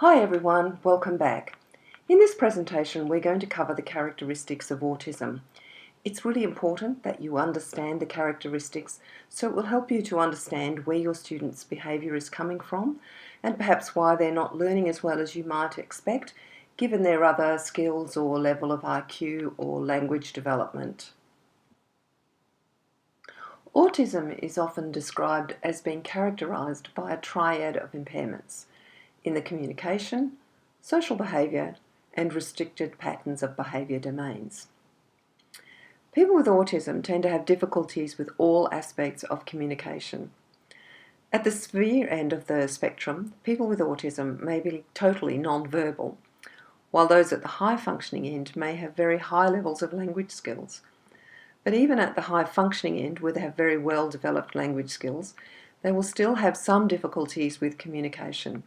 Hi everyone, welcome back. In this presentation we're going to cover the characteristics of autism. It's really important that you understand the characteristics so it will help you to understand where your students' behaviour is coming from and perhaps why they're not learning as well as you might expect given their other skills or level of IQ or language development. Autism is often described as being characterised by a triad of impairments in the communication, social behaviour and restricted patterns of behaviour domains. People with autism tend to have difficulties with all aspects of communication. At the severe end of the spectrum, people with autism may be totally non-verbal, while those at the high functioning end may have very high levels of language skills. But even at the high functioning end, where they have very well developed language skills, they will still have some difficulties with communication.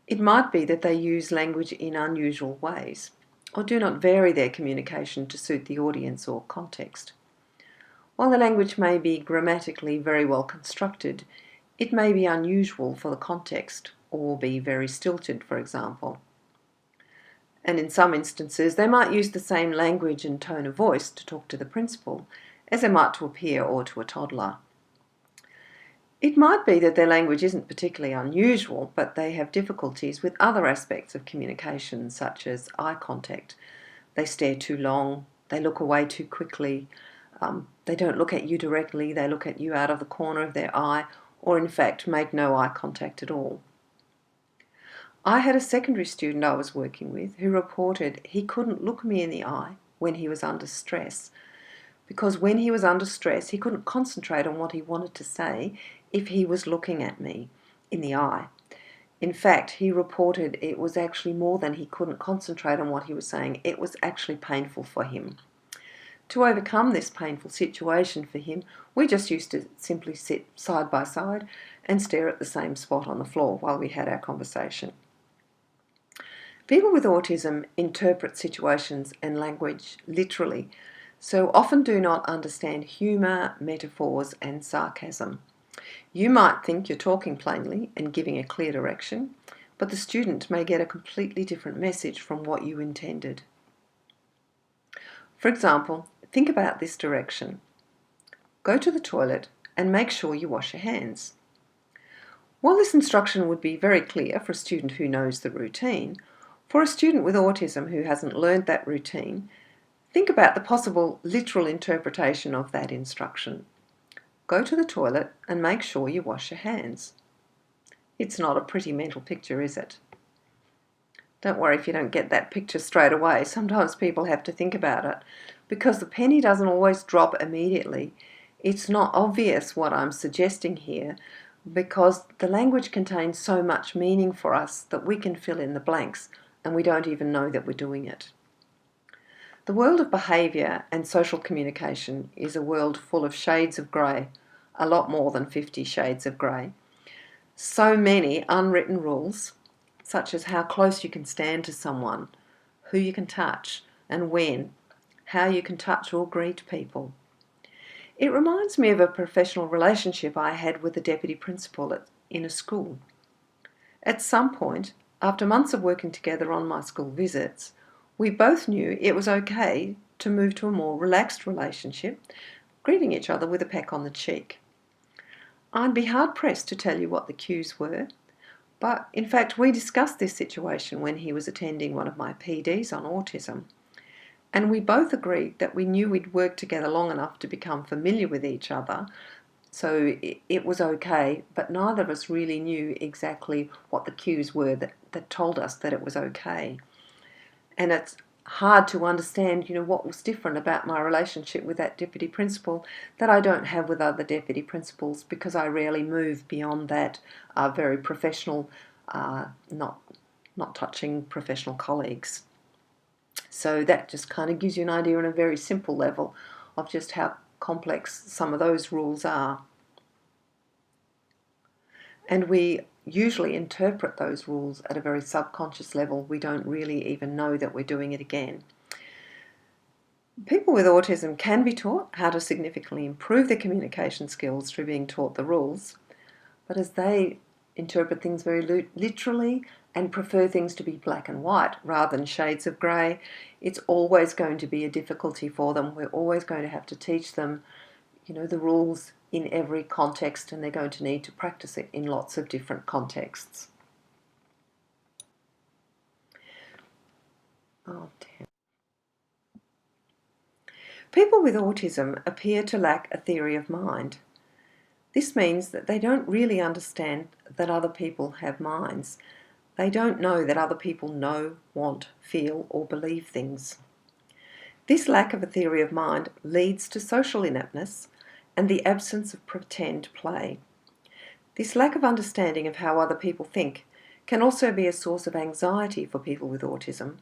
It might be that they use language in unusual ways, or do not vary their communication to suit the audience or context. While the language may be grammatically very well constructed, it may be unusual for the context, or be very stilted, for example. And in some instances, they might use the same language and tone of voice to talk to the principal as they might to a peer or to a toddler. It might be that their language isn't particularly unusual, but they have difficulties with other aspects of communication, such as eye contact. They stare too long, they look away too quickly, they don't look at you directly, they look at you out of the corner of their eye, or in fact make no eye contact at all. I had a secondary student I was working with who reported he couldn't look me in the eye when he was under stress, because when he was under stress he couldn't concentrate on what he wanted to say if he was looking at me in the eye. In fact, he reported it was actually more than he couldn't concentrate on what he was saying, it was actually painful for him. To overcome this painful situation for him, we just used to simply sit side by side and stare at the same spot on the floor while we had our conversation. People with autism interpret situations and language literally, so often do not understand humour, metaphors and sarcasm. You might think you're talking plainly and giving a clear direction, but the student may get a completely different message from what you intended. For example, think about this direction. Go to the toilet and make sure you wash your hands. While this instruction would be very clear for a student who knows the routine, for a student with autism who hasn't learned that routine, think about the possible literal interpretation of that instruction. Go to the toilet and make sure you wash your hands. It's not a pretty mental picture, is it? Don't worry if you don't get that picture straight away. Sometimes people have to think about it. Because the penny doesn't always drop immediately, it's not obvious what I'm suggesting here, because the language contains so much meaning for us that we can fill in the blanks and we don't even know that we're doing it. The world of behaviour and social communication is a world full of shades of grey, a lot more than 50 shades of grey. So many unwritten rules, such as how close you can stand to someone, who you can touch and when, how you can touch or greet people. It reminds me of a professional relationship I had with a deputy principal in a school. At some point, after months of working together on my school visits, we both knew it was okay to move to a more relaxed relationship, greeting each other with a peck on the cheek. I'd be hard-pressed to tell you what the cues were, but in fact we discussed this situation when he was attending one of my PDs on autism, and we both agreed that we knew we'd worked together long enough to become familiar with each other, so it was okay, but neither of us really knew exactly what the cues were that told us that it was okay. And it's hard to understand, what was different about my relationship with that deputy principal that I don't have with other deputy principals, because I rarely move beyond that very professional, not touching professional colleagues. So that just kind of gives you an idea on a very simple level of just how complex some of those rules are. And we usually interpret those rules at a very subconscious level. We don't really even know that we're doing it again. People with autism can be taught how to significantly improve their communication skills through being taught the rules, but as they interpret things very literally, and prefer things to be black and white rather than shades of grey, it's always going to be a difficulty for them. We're always going to have to teach them, the rules in every context, and they're going to need to practice it in lots of different contexts. Oh, damn. People with autism appear to lack a theory of mind. This means that they don't really understand that other people have minds. They don't know that other people know, want, feel, or believe things. This lack of a theory of mind leads to social ineptness and the absence of pretend play. This lack of understanding of how other people think can also be a source of anxiety for people with autism,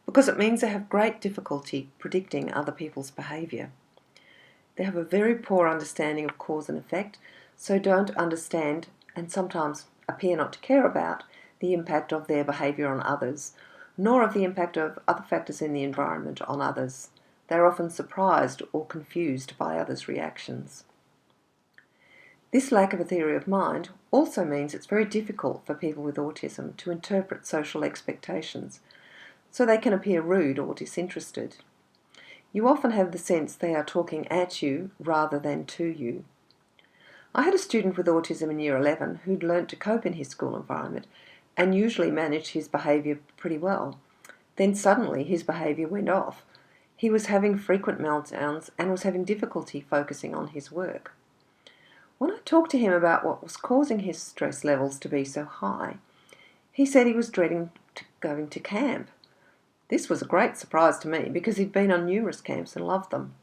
because it means they have great difficulty predicting other people's behaviour. They have a very poor understanding of cause and effect, so don't understand and sometimes appear not to care about the impact of their behaviour on others, nor of the impact of other factors in the environment on others. They're often surprised or confused by others' reactions. This lack of a theory of mind also means it's very difficult for people with autism to interpret social expectations, so they can appear rude or disinterested. You often have the sense they are talking at you rather than to you. I had a student with autism in Year 11 who'd learnt to cope in his school environment and usually managed his behaviour pretty well. Then suddenly his behaviour went off. He was having frequent meltdowns and was having difficulty focusing on his work. When I talked to him about what was causing his stress levels to be so high, he said he was dreading going to camp. This was a great surprise to me because he'd been on numerous camps and loved them.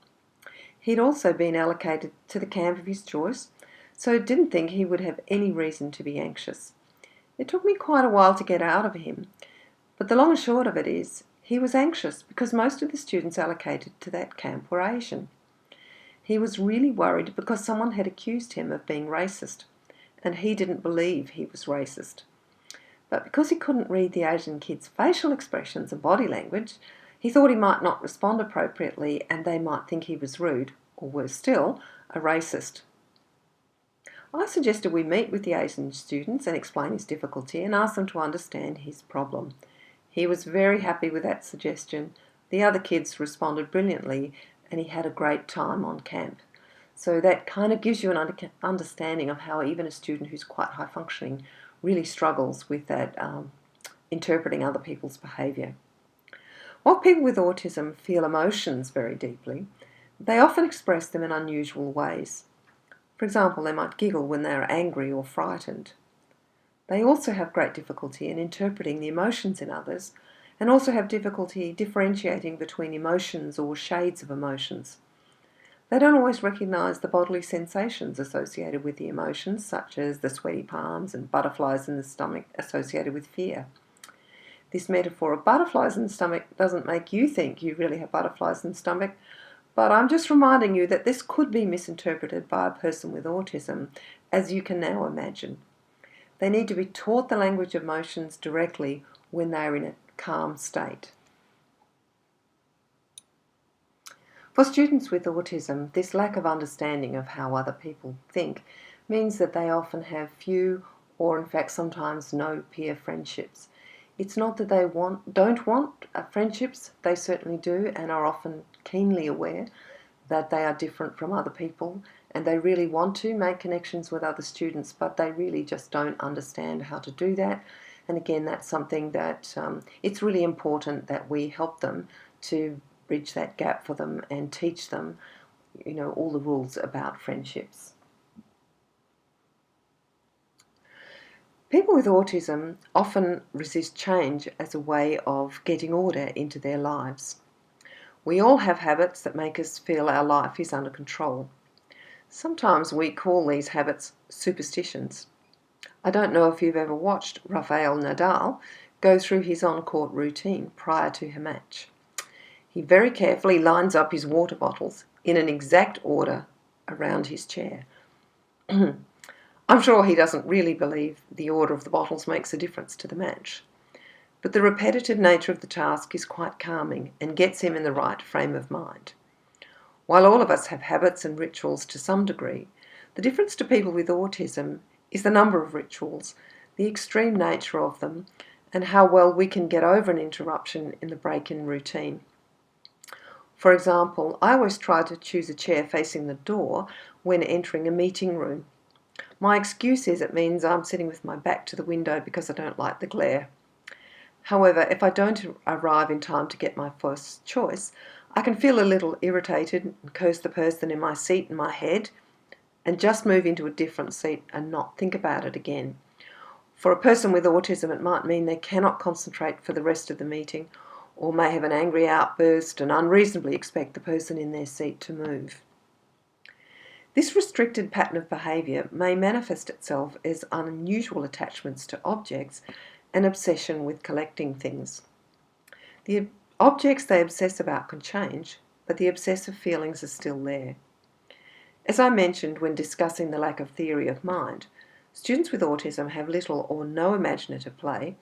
He'd also been allocated to the camp of his choice, so didn't think he would have any reason to be anxious. It took me quite a while to get out of him, but the long and short of it is, he was anxious because most of the students allocated to that camp were Asian. He was really worried because someone had accused him of being racist, and he didn't believe he was racist. But because he couldn't read the Asian kids' facial expressions and body language, he thought he might not respond appropriately and they might think he was rude, or worse still, a racist. I suggested we meet with the Asian students and explain his difficulty and ask them to understand his problem. He was very happy with that suggestion. The other kids responded brilliantly and he had a great time on camp. So that kind of gives you an understanding of how even a student who's quite high functioning really struggles with that interpreting other people's behaviour. While people with autism feel emotions very deeply, they often express them in unusual ways. For example, they might giggle when they are angry or frightened. They also have great difficulty in interpreting the emotions in others and also have difficulty differentiating between emotions or shades of emotions. They don't always recognise the bodily sensations associated with the emotions, such as the sweaty palms and butterflies in the stomach associated with fear. This metaphor of butterflies in the stomach doesn't make you think you really have butterflies in the stomach, but I'm just reminding you that this could be misinterpreted by a person with autism, as you can now imagine. They need to be taught the language of emotions directly when they are in a calm state. For students with autism, this lack of understanding of how other people think means that they often have few or in fact sometimes no peer friendships. It's not that they don't want friendships, they certainly do and are often keenly aware that they are different from other people and they really want to make connections with other students, but they really just don't understand how to do that. And again, that's something that it's really important that we help them to bridge that gap for them and teach them, all the rules about friendships. People with autism often resist change as a way of getting order into their lives. We all have habits that make us feel our life is under control. Sometimes we call these habits superstitions. I don't know if you've ever watched Rafael Nadal go through his on-court routine prior to her match. He very carefully lines up his water bottles in an exact order around his chair. I'm sure he doesn't really believe the order of the bottles makes a difference to the match, but the repetitive nature of the task is quite calming and gets him in the right frame of mind. While all of us have habits and rituals to some degree, the difference to people with autism is the number of rituals, the extreme nature of them, and how well we can get over an interruption in the break-in routine. For example, I always try to choose a chair facing the door when entering a meeting room. My excuse is it means I'm sitting with my back to the window because I don't like the glare. However, if I don't arrive in time to get my first choice, I can feel a little irritated and curse the person in my seat in my head and just move into a different seat and not think about it again. For a person with autism, it might mean they cannot concentrate for the rest of the meeting or may have an angry outburst and unreasonably expect the person in their seat to move. This restricted pattern of behaviour may manifest itself as unusual attachments to objects and obsession with collecting things. The objects they obsess about can change, but the obsessive feelings are still there. As I mentioned when discussing the lack of theory of mind, students with autism have little or no imaginative play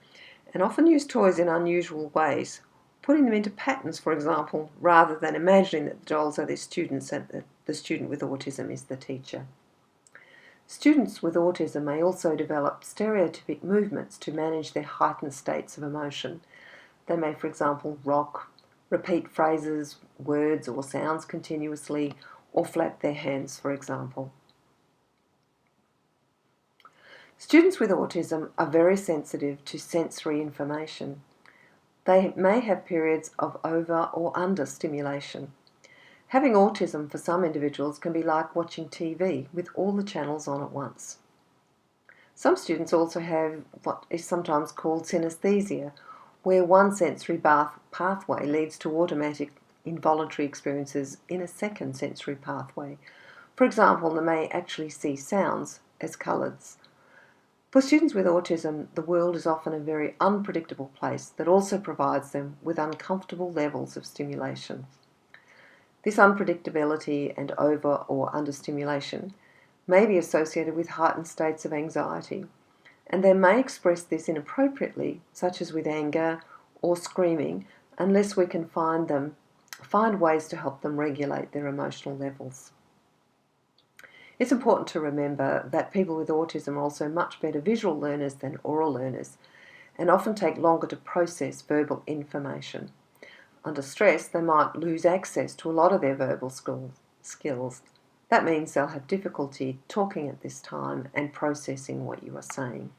and often use toys in unusual ways, putting them into patterns, for example, rather than imagining that the dolls are their students and that the student with autism is the teacher. Students with autism may also develop stereotypic movements to manage their heightened states of emotion. They may, for example, rock, repeat phrases, words or sounds continuously, or flap their hands, for example. Students with autism are very sensitive to sensory information. They may have periods of over or under stimulation. Having autism for some individuals can be like watching TV with all the channels on at once. Some students also have what is sometimes called synesthesia, where one sensory pathway leads to automatic involuntary experiences in a second sensory pathway. For example, they may actually see sounds as colours. For students with autism, the world is often a very unpredictable place that also provides them with uncomfortable levels of stimulation. This unpredictability and over or understimulation may be associated with heightened states of anxiety, and they may express this inappropriately, such as with anger or screaming, unless we can find ways to help them regulate their emotional levels. It's important to remember that people with autism are also much better visual learners than oral learners and often take longer to process verbal information. Under stress, they might lose access to a lot of their verbal skills. That means they'll have difficulty talking at this time and processing what you are saying.